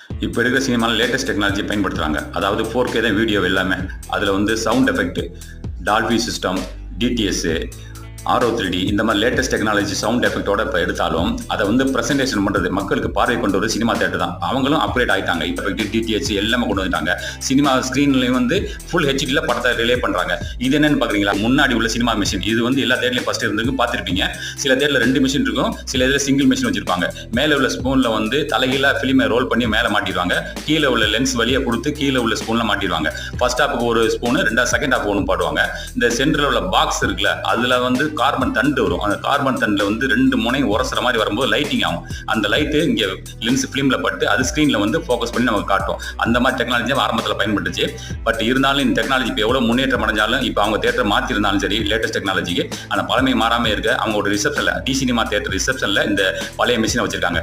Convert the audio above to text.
இப்போ இருக்கிற சினிமாவில் லேட்டஸ்ட் டெக்னாலஜி பயன்படுத்துகிறாங்க. அதாவது 4K தான் வீடியோ எல்லாமே. அதில் வந்து sound effect, Dolby system, DTS, RO3D இந்த மாதிரி லேட்டஸ்ட் டெக்னாலஜி சவுண்ட் எஃபெக்டோட இப்போ எடுத்தாலும் அதை வந்து ப்ரெசன்டேஷன் பண்ணுறது மக்களுக்கு பார்வை கொண்டு வர சினிமா தேட்டர் தான். அவங்களும் அப்கிரேட் ஆகிட்டாங்க. இப்போ டிடிஎச் எல்லாமே கொண்டு வந்துட்டாங்க. சினிமா ஸ்க்ரீன்லேயும் வந்து ஃபுல் ஹெச்டியில் படத்தை ரிலே பண்ணுறாங்க. இது என்னென்னு பார்க்குறீங்களா? முன்னாடி உள்ள சினிமா மிஷின் இது வந்து எல்லா தேட்டர்லையும் ஃபஸ்ட்டு இருந்திருக்கு, பார்த்துருப்பீங்க. சில தேட்டரில் 2 மிஷின் இருக்கும், சில இதில் சிங்கிள் மிஷின் வச்சிருப்பாங்க. மேலே உள்ள ஸ்பூனில் வந்து தலைகீழ ஃபிலிமை ரோல் பண்ணி மேலே மாட்டிடுவாங்க. கீழே உள்ள லென்ஸ் வழியாக கொடுத்து கீழே உள்ள ஸ்பூனில் மாட்டிடுவாங்க. ஃபர்ஸ்ட் ஹாப்புக்கு ஒரு ஸ்பூனு, செகண்ட் ஹாப் ஒன்று பாடுவாங்க. இந்த சென்டரில் உள்ள பாக்ஸ் இருக்குல்ல, அதில் வந்து கார்பன் தண்டு வரும். அந்த கார்பன் தண்டில் வந்து 2 முனையும் உரசுற மாதிரி வரும்போது லைட்டிங் ஆகும். அந்த லைட்டு இங்கே லென்ஸ் ஃபிலிமில் பட்டு அது ஸ்க்ரீனில் வந்து ஃபோக்கஸ் பண்ணி நமக்கு காட்டும். அந்த மாதிரி டெக்னாலஜி ஆரம்பத்தில் பயன்பட்டுச்சு. பட் இருந்தாலும் இந்த டெக்னாலஜி இப்போ எவ்வளோ முன்னேற்றம் அடைஞ்சாலும் இப்போ அவங்க தேட்டர் மாற்றிருந்தாலும் சரி, லேட்டஸ்ட் டெக்னாலஜிக்கு அந்த பழமை மாறாமல் இருக்க அவங்களோட ரிசப்ஷனில், டி சினிமா தேட்டர் ரிசப்ஷனில் இந்த பழைய மிஷினை வச்சிருக்காங்க.